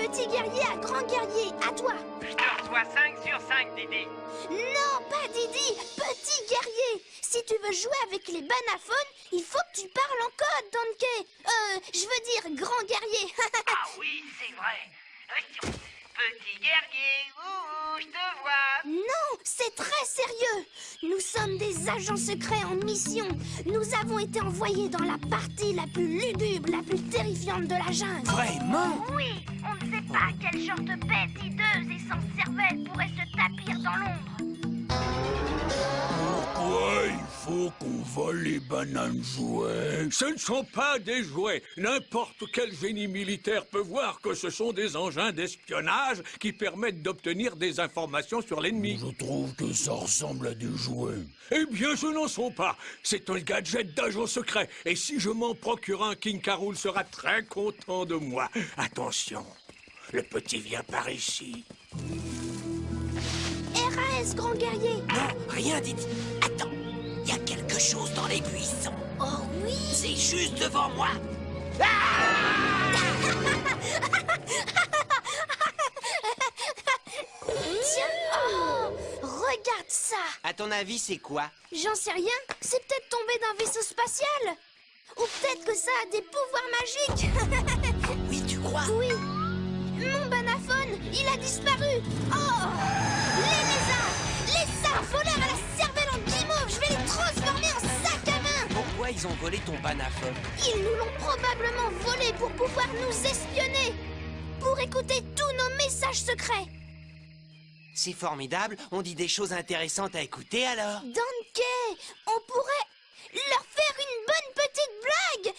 petit guerrier à grand guerrier, à toi. Je te reçois 5 sur 5, Didi. Non, pas Didi, petit guerrier. Si tu veux jouer avec les banaphones, il faut que tu parles en code, Donkey. Je veux dire grand guerrier. Ah oui, c'est vrai. Petit guerrier, ouh, je te vois. Non, c'est très sérieux. Nous sommes des agents secrets en mission. Nous avons été envoyés dans la partie la plus lugubre, la plus terrifiante de la jungle. Vraiment? Oui, on ne sait pas quel genre de bête hideuse et sans cervelle pourrait se tapir dans l'ombre. Pourquoi il faut qu'on vole les bananes jouets? Ce ne sont pas des jouets. N'importe quel génie militaire peut voir que ce sont des engins d'espionnage qui permettent d'obtenir des informations sur l'ennemi. Je trouve que ça ressemble à des jouets. Eh bien, ce n'en sont pas. C'est un gadget d'agent secret. Et si je m'en procure un, King K. Rool sera très content de moi. Attention, le petit vient par ici. RAS, grand guerrier. Non, rien, Didi. Attends, il y a quelque chose dans les buissons. Oh oui. C'est juste devant moi. Tiens, oh, regarde ça. À ton avis, c'est quoi? J'en sais rien. C'est peut-être tombé d'un vaisseau spatial. Ou peut-être que ça a des pouvoirs magiques. Oui, tu crois? Oui. Mon banaphone, il a disparu. Oh, les sales voleurs à la cervelle en guimauve, je vais les transformer en sac à main. Pourquoi ils ont volé ton banaphone? Ils nous l'ont probablement volé pour pouvoir nous espionner. Pour écouter tous nos messages secrets. C'est formidable, on dit des choses intéressantes à écouter alors. Donkey, on pourrait leur faire une bonne petite blague.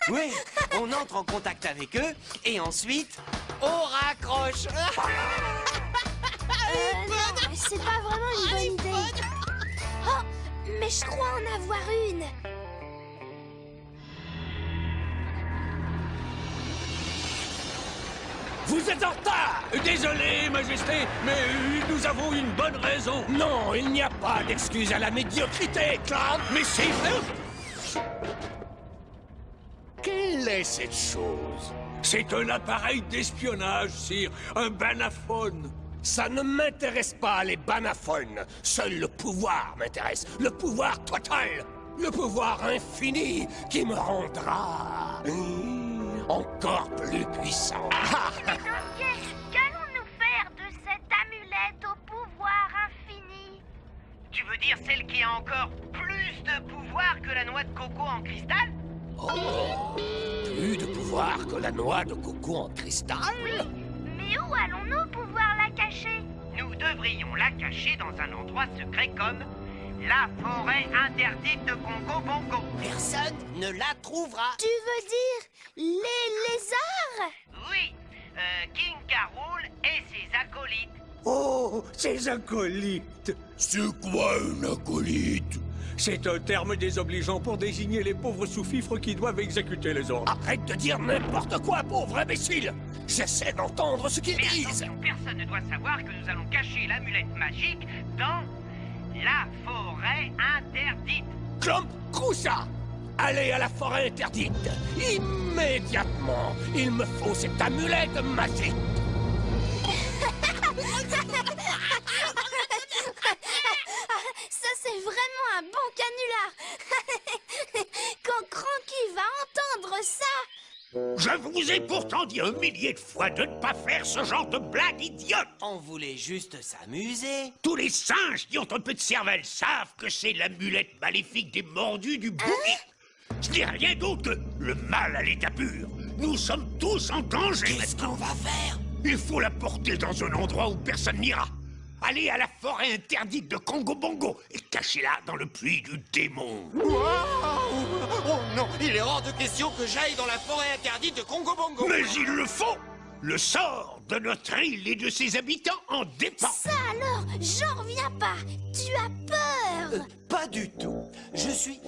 Oui, on entre en contact avec eux et ensuite, on raccroche. Non, c'est pas vraiment une bonne idée. Oh, mais je crois en avoir une. Vous êtes en retard! Désolé, Majesté, mais nous avons une bonne raison. Non, il n'y a pas d'excuse à la médiocrité, Clan. Mais c'est vrai! Quelle est cette chose? C'est un appareil d'espionnage, sire. Un banaphone. Ça ne m'intéresse pas, les banaphones. Seul le pouvoir m'intéresse. Le pouvoir total. Le pouvoir infini qui me rendra encore plus puissant. Donkey, qu'allons-nous faire de cette amulette au pouvoir infini? Tu veux dire celle qui a encore plus de pouvoir que la noix de coco en cristal? Oh, plus de pouvoir que la noix de coco en cristal? Mais où allons-nous pouvoir la cacher? Nous devrions la cacher dans un endroit secret comme la forêt interdite de Congo Bongo. Personne ne la trouvera. Tu veux dire les lézards? Oui, King K. Rool et ses acolytes. Oh, ces acolytes! C'est quoi une acolyte? C'est un terme désobligeant pour désigner les pauvres sous-fifres qui doivent exécuter les ordres. Arrête de dire n'importe quoi, pauvre imbécile! J'essaie d'entendre ce qu'ils Mais disent! attention, personne ne doit savoir que nous allons cacher l'amulette magique dans la forêt interdite. Clump Croussa! Allez à la forêt interdite! Immédiatement! Il me faut cette amulette magique! Ça, c'est vraiment un bon canular. Quand Cranky va entendre ça... Je vous ai pourtant dit 1 millier de fois de ne pas faire ce genre de blague idiote! On voulait juste s'amuser. Tous les singes qui ont un peu de cervelle savent que c'est l'amulette maléfique des mordus du bouvier. Ce n'est rien d'autre que le mal à l'état pur. Nous sommes tous en danger Qu'est-ce qu'on maintenant. va faire? Il faut la porter dans un endroit où personne n'ira. Allez à la forêt interdite de Congo Bongo et cachez-la dans le puits du démon. Oh non, il est hors de question que j'aille dans la forêt interdite de Congo Bongo. Mais il le faut. Le sort de notre île et de ses habitants en dépend. Ça alors, j'en reviens pas. Tu as peur. Pas du tout. Je suis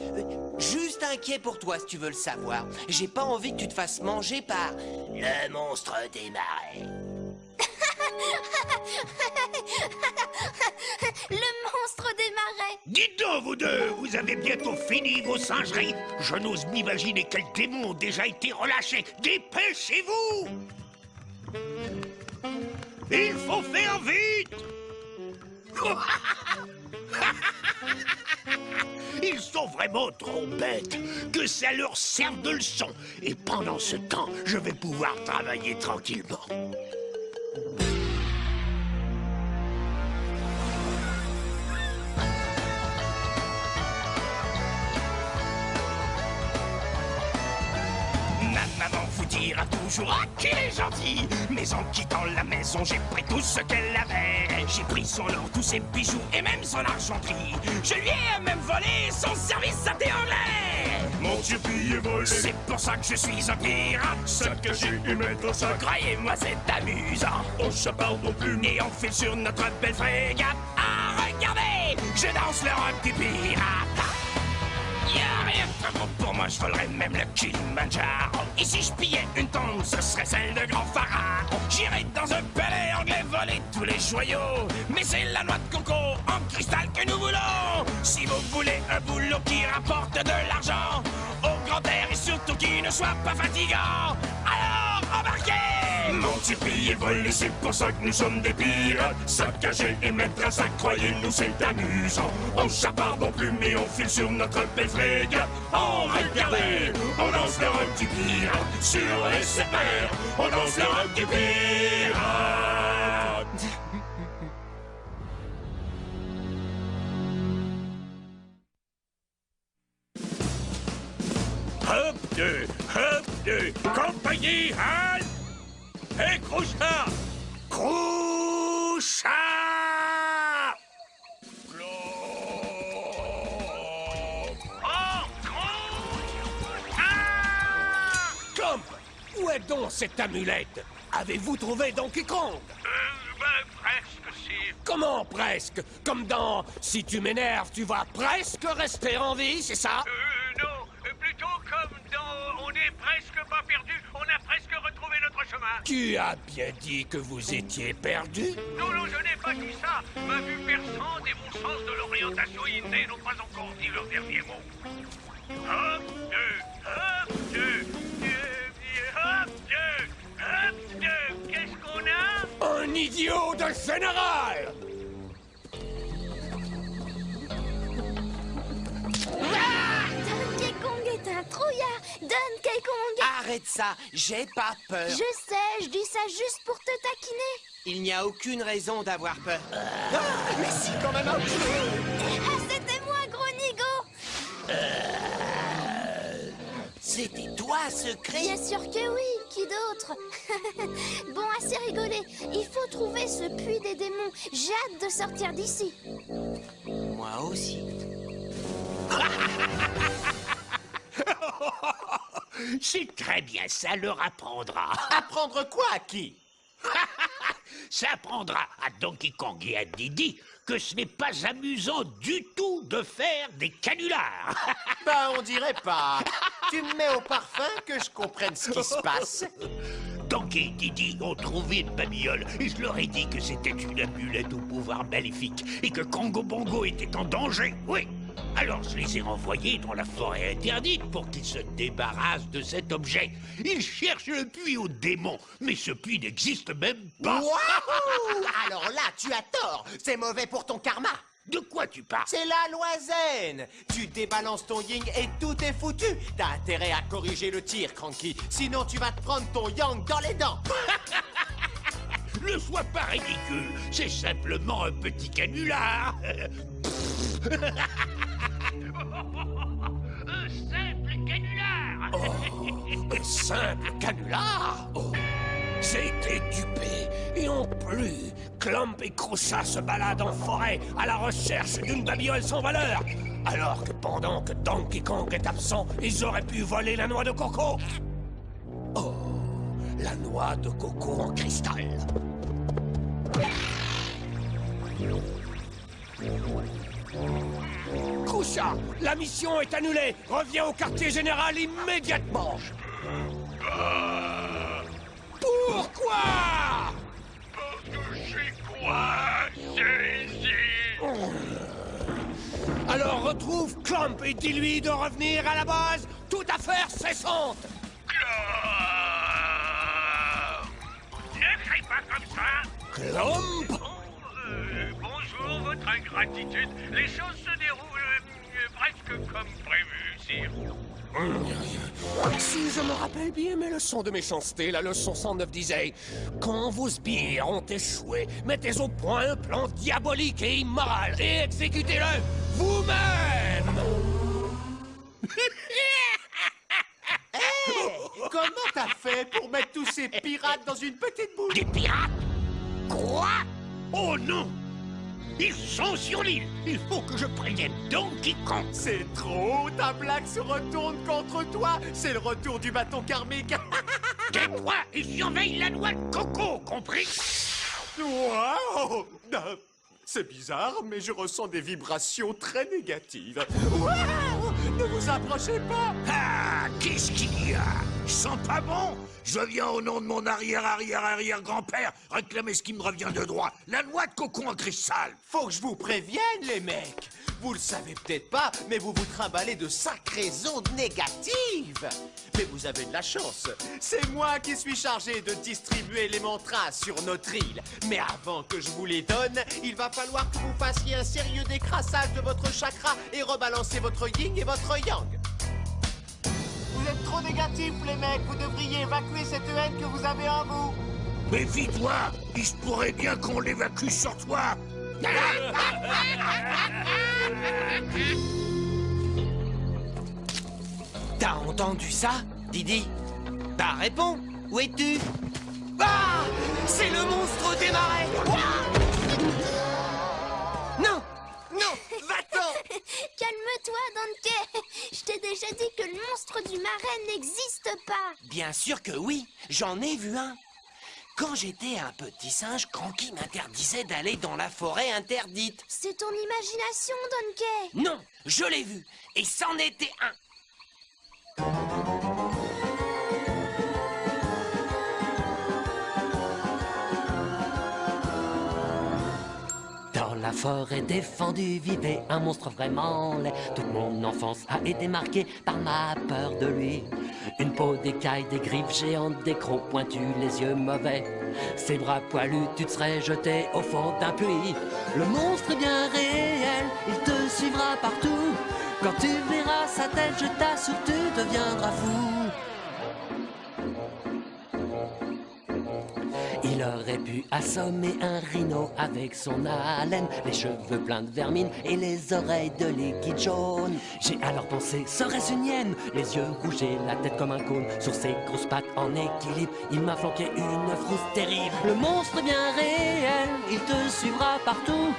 juste inquiet pour toi, si tu veux le savoir. J'ai pas envie que tu te fasses manger par le monstre des marais. Le monstre des marais. Dites donc, vous deux, vous avez bientôt fini vos singeries. Je n'ose m'imaginer quels démons ont déjà été relâchés. Dépêchez-vous! Il faut faire vite! Ils sont vraiment trop bêtes. Que ça leur serve de leçon. Et pendant ce temps, je vais pouvoir travailler tranquillement. Ma maman vous dira toujours qu'il est gentil. Mais en quittant la maison, j'ai pris tout ce qu'elle avait. J'ai pris son or, tous ses bijoux et même son argenterie. Je lui ai même volé son service à thé anglais. Mon Dieu, pillé, volé. C'est pour ça que je suis un pirate. Saccagé et mettre au sac. Croyez-moi, c'est amusant. On chaparde aux plumes et on file sur notre belle frégate. Ah, regardez, je danse le rock du pirate. Y'a rien de très bon pour moi, je volerais même le Kilimanjaro. Et si je pillais une tombe, ce serait celle de grand pharaon. J'irais dans un palais anglais voler tous les joyaux. Mais c'est la noix de coco en cristal que nous voulons. Si vous voulez un boulot qui rapporte de l'argent, au grand air et surtout qui ne soit pas fatigant, alors embarquez! Mentir, piller, voler, c'est pour ça que nous sommes des pirates. Saccager et mettre à sac, croyez-nous, c'est amusant. On chaparde en plume et on file sur notre belle frégate. Oh, regardez, on danse le rock du pirate. Sur les SMR, on danse le rock du pirate. Hop deux, compagnie, halte! Hé, Crouchard! Crouchard! Clump, où est donc cette amulette? Avez-vous trouvé Donkey Kong? Presque, si. Comment presque? Comme dans « Si tu m'énerves, tu vas presque rester en vie », c'est ça? Non, plutôt comme dans « On n'est presque pas perdu, on a presque retrouvé notre chemin ». Tu as bien dit que vous étiez perdu? Non, je n'ai pas dit ça. Ma vue perçante et mon sens de l'orientation innée n'ont pas encore dit leur dernier mot. Hop deux, qu'est-ce qu'on a? Un idiot de général! Donkey Kong est un trouillard. Donkey Kong. Arrête ça, j'ai pas peur. Je sais, je dis ça juste pour te taquiner. Il n'y a aucune raison d'avoir peur. Ah, mais si, quand même un peu. Ah, c'était moi, gros nigo. C'était toi, ce cri? Bien sûr que oui, qui d'autre? Bon, assez rigolé. Il faut trouver ce puits des démons. J'ai hâte de sortir d'ici. Moi aussi. C'est très bien, ça leur apprendra. Apprendre quoi à qui? Ça apprendra à Donkey Kong et à Didi que ce n'est pas amusant du tout de faire des canulars. Ben, on dirait pas. Tu me mets au parfum que je comprenne ce qui se passe. Donkey et Didi ont trouvé une babiole et je leur ai dit que c'était une amulette au pouvoir maléfique et que Congo Bongo était en danger, oui. Alors je les ai renvoyés dans la forêt interdite pour qu'ils se débarrassent de cet objet. Ils cherchent le puits aux démons, mais ce puits n'existe même pas. Wouhou! Alors là, tu as tort. C'est mauvais pour ton karma. De quoi tu parles? C'est la loi zen. Tu débalances ton yin et tout est foutu. T'as intérêt à corriger le tir, Cranky. Sinon, tu vas te prendre ton yang dans les dents. Ne sois pas ridicule, c'est simplement un petit canular. Un simple canular. Un simple canular? Oh, j'ai été dupé. Et en plus, Clump et Crouchard se baladent en forêt à la recherche d'une babiole sans valeur. Alors que pendant que Donkey Kong est absent, ils auraient pu voler la noix de coco. Oh, la noix de coco en cristal. Crouchard, la mission est annulée. Reviens au quartier général immédiatement. Pourquoi? Je suis coincé ici. Alors retrouve Clump et dis-lui de revenir à la base, toute affaire cessante. Ne crie pas comme ça. Clump. Bonjour, votre ingratitude. Les choses se déroulent presque comme prévu, sire. Si je me rappelle bien mes leçons de méchanceté, la leçon 109 disait: quand vos sbires ont échoué, mettez au point un plan diabolique et immoral et exécutez-le vous-même. Comment t'as fait pour mettre tous ces pirates dans une petite boule? Des pirates? Quoi? Oh non! Ils sont sur l'île! Il faut que je prévienne Donkey Kong! C'est trop! Ta blague se retourne contre toi! C'est le retour du bâton karmique! Tais-toi et surveille la noix de coco, compris? Waouh! C'est bizarre, mais je ressens des vibrations très négatives. Waouh! Ne vous approchez pas! Ah! Qu'est-ce qu'il y a? Je sens pas bon! Je viens au nom de mon arrière-arrière-arrière-grand-père réclamer ce qui me revient de droit. La noix de coco en cristal. Faut que je vous prévienne, les mecs! Vous le savez peut-être pas, mais vous vous trimballez de sacrées ondes négatives! Mais vous avez de la chance. C'est moi qui suis chargé de distribuer les mantras sur notre île. Mais avant que je vous les donne, il va falloir que vous fassiez un sérieux décrassage de votre chakra et rebalancer votre yin et votre yang. Vous êtes trop négatifs, les mecs. Vous devriez évacuer cette haine que vous avez en vous. Méfie-toi! Il se pourrait bien qu'on l'évacue sur toi! T'as entendu ça, Didi? Bah réponds, où es-tu? Ah! C'est le monstre des marais! Ouah! Non! Non! Va-t'en! Calme-toi, Donkey. Je t'ai déjà dit que le monstre du marais n'existe pas. Bien sûr que oui, j'en ai vu un. Quand j'étais un petit singe, Cranky m'interdisait d'aller dans la forêt interdite. C'est ton imagination, Donkey. Non, je l'ai vu, et c'en était un. Dans la forêt défendue vivait un monstre vraiment laid. Toute mon enfance a été marquée par ma peur de lui. Une peau d'écaille, des griffes géantes, des crocs pointus, les yeux mauvais. Ses bras poilus, tu te serais jeté au fond d'un puits. Le monstre est bien réel, il te suivra partout. Quand tu verras sa tête, je t'assure, tu deviendras fou. Il aurait pu assommer un rhino avec son haleine, les cheveux pleins de vermine et les oreilles de liquide jaune. J'ai alors pensé, serait-ce une hyène? Les yeux rouges et la tête comme un cône, sur ses grosses pattes en équilibre, il m'a flanqué une frousse terrible. Le monstre est bien réel, il te suivra partout.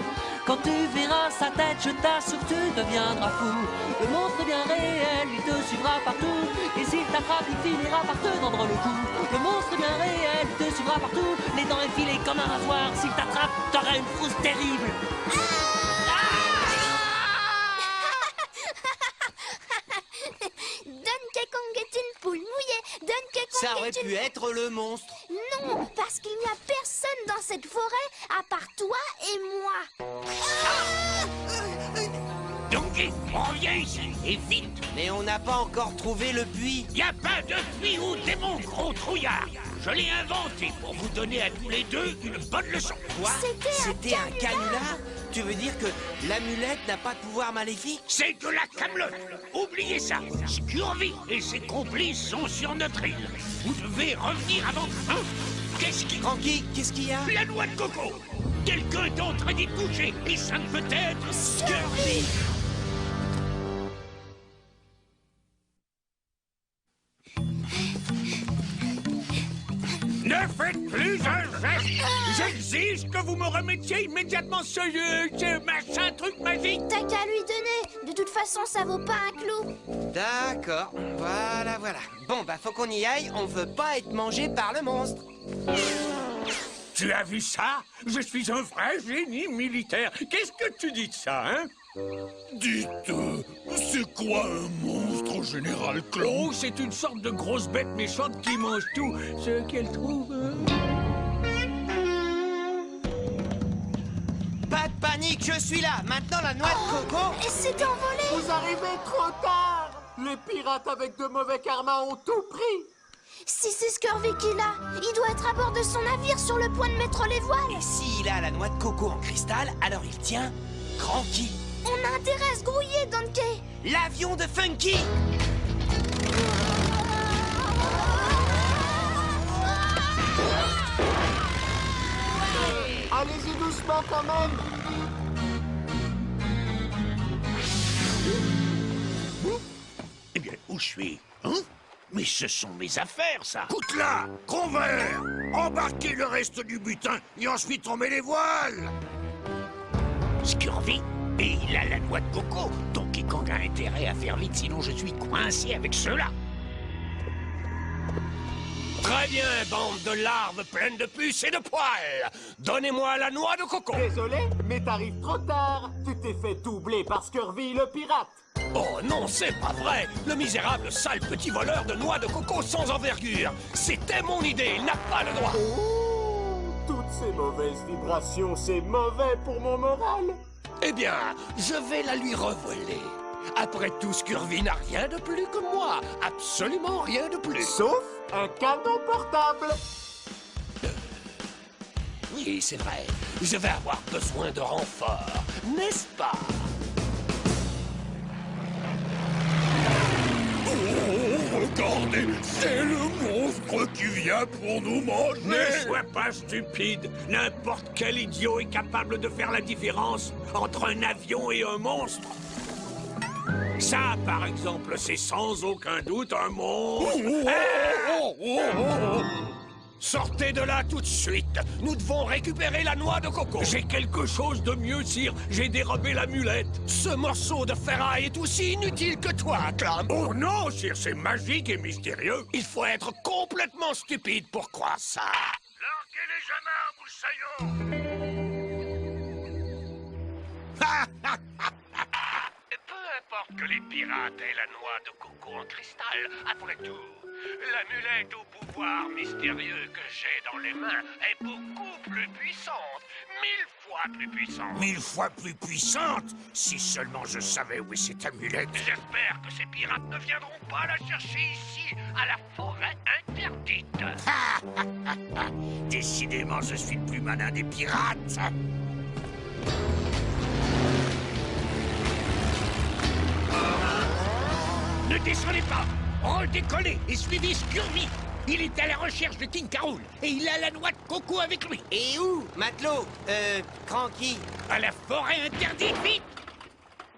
Quand tu verras sa tête, je t'assure, tu deviendras fou. Le monstre est bien réel, il te suivra partout. Et s'il t'attrape, il finira par te tendre le cou. Le monstre est bien réel, il te suivra partout. Les dents effilées comme un rasoir, s'il t'attrape, t'auras une frousse terrible. Donkey Kong est une poule mouillée. Donkey Kong Ça est aurait une... pu être le monstre. Non, parce qu'il n'y a personne dans cette forêt à part toi et moi. Donkey, reviens ici, et vite! Mais on n'a pas encore trouvé le puits. Y a pas de puits ou démon, gros trouillard! Je l'ai inventé pour vous donner à tous les deux une bonne leçon. Quoi? C'était un canular? Tu veux dire que l'amulette n'a pas de pouvoir maléfique? C'est de la camelote. Oubliez ça. Scurvy et ses complices sont sur notre île. Vous devez revenir avant... Hein? Qu'est-ce qui... Cranky, qu'est-ce qu'il y a? La noix de coco. Quelqu'un d'autre a d'y toucher. Et ça ne peut être... Scurvy. Ne faites plus un geste. J'exige que vous me remettiez immédiatement ce machin truc magique. T'as qu'à lui donner. De toute façon, ça vaut pas un clou. D'accord, voilà. Bon, bah faut qu'on y aille, on veut pas être mangé par le monstre. Tu as vu ça? Je suis un vrai génie militaire. Qu'est-ce que tu dis de ça, hein? Dites, c'est quoi un monstre, général Clon? Oh, c'est une sorte de grosse bête méchante qui mange tout ce qu'elle trouve. Pas de panique, je suis là. Maintenant, la noix de coco... Et c'est envolé. Vous arrivez trop tard! Les pirates avec de mauvais karma ont tout pris! Si c'est Scurvy qui l'a, il doit être à bord de son navire sur le point de mettre les voiles. Et s'il a la noix de coco en cristal, alors il tient Cranky, On a intérêt à se grouiller, Donkey. l'avion de Funky. Allez-y doucement quand même. Eh bien, où je suis? Hein? Mais ce sont mes affaires, ça. Écoute-là, Convert, embarquez le reste du butin et ensuite on met les voiles. Scurvy, et il a la noix de coco. Donkey Kong a intérêt à faire vite, sinon je suis coincé avec ceux-là. Très bien, bande de larves pleines de puces et de poils. Donnez-moi la noix de coco. Désolé, mais t'arrives trop tard. Tu t'es fait doubler par Scurvy le pirate. Oh non, c'est pas vrai. Le misérable sale petit voleur de noix de coco sans envergure. C'était mon idée, il n'a pas le droit. Oh, toutes ces mauvaises vibrations, c'est mauvais pour mon moral. Eh bien, je vais la lui revoler. Après tout, Scurvy n'a rien de plus que moi. Absolument rien de plus. Sauf un canon portable. Oui, c'est vrai. Je vais avoir besoin de renfort, n'est-ce pas? Oh, regardez, c'est le monstre qui vient pour nous manger. Ne sois pas stupide. N'importe quel idiot est capable de faire la différence entre un avion et un monstre. Ça, par exemple, c'est sans aucun doute un monstre. Sortez de là tout de suite. Nous devons récupérer la noix de coco. J'ai quelque chose de mieux, sire. J'ai dérobé l'amulette. Ce morceau de ferraille est aussi inutile que toi, Clam. Oh non, sire, c'est magique et mystérieux. Il faut être complètement stupide pour croire ça. Larguez les amarres, moussaillons. Peu importe que les pirates aient la noix de coco en cristal, après tout, l'amulette au pouvoir mystérieux que j'ai dans les mains est beaucoup plus puissante. 1000 fois plus puissante. 1000 fois plus puissante. Si seulement je savais où est cette amulette. J'espère que ces pirates ne viendront pas la chercher ici, à la forêt interdite. Décidément, je suis le plus malin des pirates. Ne descendez pas. Redécollez et suivez Scurvy. Il est à la recherche de King K. Rool et il a la noix de coco avec lui. Et où, matelot? Cranky? À la forêt interdite, vite.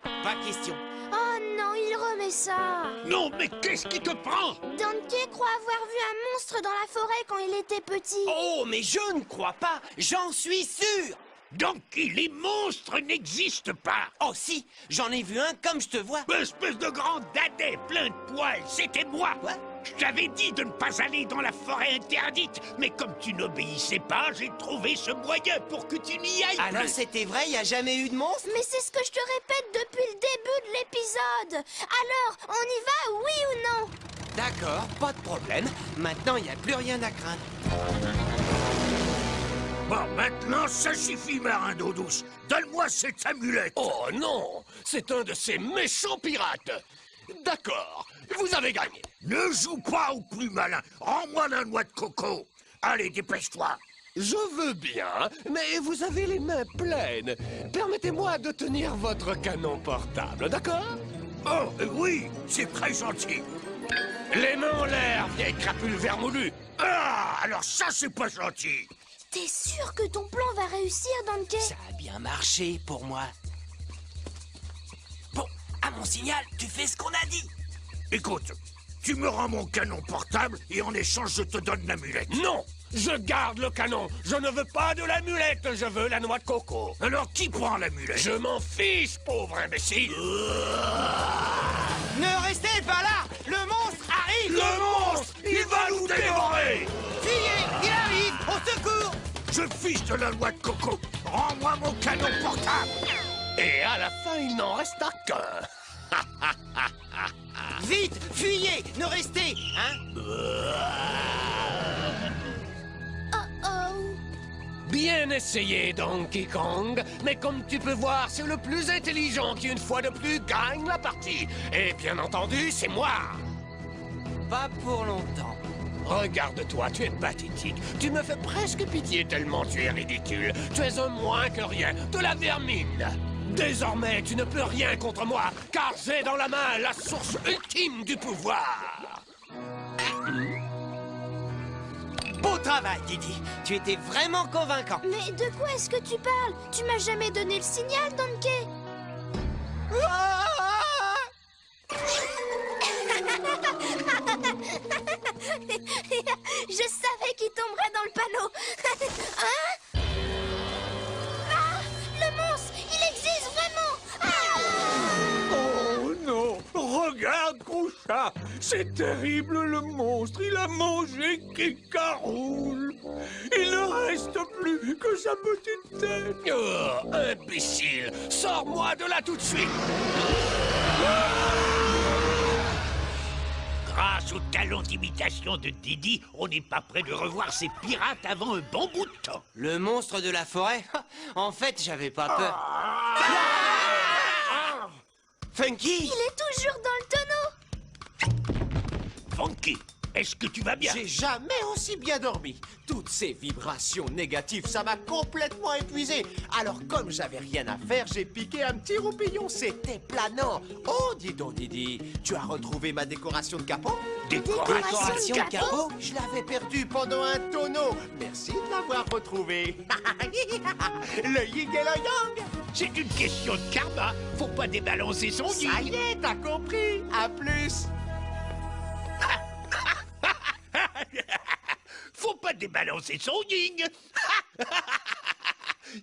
Pas question. Oh non, il remet ça. Non, mais qu'est-ce qui te prend? Donkey croit avoir vu un monstre dans la forêt quand il était petit. Oh, mais je ne crois pas. J'en suis sûr. Donc, les monstres n'existent pas. Oh si, j'en ai vu un comme je te vois. Espèce de grand dadais plein de poils, c'était moi. Quoi? Je t'avais dit de ne pas aller dans la forêt interdite, mais comme tu n'obéissais pas, j'ai trouvé ce moyen pour que tu n'y ailles Alors plus. c'était vrai, il n'y a jamais eu de monstre? Mais c'est ce que je te répète depuis le début de l'épisode. Alors, on y va, oui ou non? D'accord, pas de problème. Maintenant, il n'y a plus rien à craindre. Bon, maintenant, ça suffit, marin d'eau douce. Donne-moi cette amulette. Oh non, c'est un de ces méchants pirates. D'accord, vous avez gagné. Ne joue pas au plus malin. Rends-moi la noix de coco. Allez, dépêche-toi. Je veux bien, mais vous avez les mains pleines. Permettez-moi de tenir votre canon portable, d'accord? Oh, oui, c'est très gentil. Les mains en l'air, vieille crapule vermoulue. Ah, alors ça, c'est pas gentil. T'es sûr que ton plan va réussir, Donkey? Ça a bien marché pour moi. Bon, à mon signal, tu fais ce qu'on a dit. Écoute, tu me rends mon canon portable et en échange, je te donne l'amulette. Non, je garde le canon. Je ne veux pas de l'amulette, je veux la noix de coco. Alors, qui prend l'amulette? Je m'en fiche, pauvre imbécile. Ne restez pas là. Le monstre arrive. Le monstre, il va nous dévorer. Fuyez, il arrive. Au secours. Je fiche de la noix de coco. Rends-moi mon canon portable. Et à la fin, il n'en resta qu'un. Vite, fuyez, ne restez, hein? Oh. Bien essayé, Donkey Kong. Mais comme tu peux voir, c'est le plus intelligent qui, une fois de plus, gagne la partie. Et bien entendu, c'est moi. Pas pour longtemps. Regarde-toi, tu es pathétique. Tu me fais presque pitié tellement tu es ridicule. Tu es un moins que rien, de la vermine. Désormais, tu ne peux rien contre moi, car j'ai dans la main la source ultime du pouvoir. Beau travail, Didi. Tu étais vraiment convaincant. Mais de quoi est-ce que tu parles? Tu m'as jamais donné le signal, Donkey. Je savais qu'il tomberait dans le panneau. Hein? Ah! Le monstre, il existe vraiment. Oh non! Regarde, Crouchat! C'est terrible, le monstre! Il a mangé Kikaroule! Il ne reste plus que sa petite tête! Oh, imbécile! Sors-moi de là tout de suite! Grâce au talent d'imitation de Didi, on n'est pas près de revoir ces pirates avant un bon bout de temps. Le monstre de la forêt? En fait, j'avais pas peur. Funky! Il est toujours dans le tonneau. Funky, est-ce que tu vas bien? J'ai jamais aussi bien dormi. Toutes ces vibrations négatives, ça m'a complètement épuisé. Alors, comme j'avais rien à faire, j'ai piqué un petit roupillon. C'était planant. Oh, dis donc, Didi, tu as retrouvé ma décoration de capot? Décoration de capot? Je l'avais perdue pendant un tonneau. Merci de l'avoir retrouvé. Le yin et le yang. C'est une question de karma. Faut pas débalancer son Ça yin. y est, t'as compris. À plus. Faut pas débalancer son yin.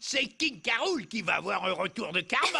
C'est King Caroul qui va avoir un retour de karma.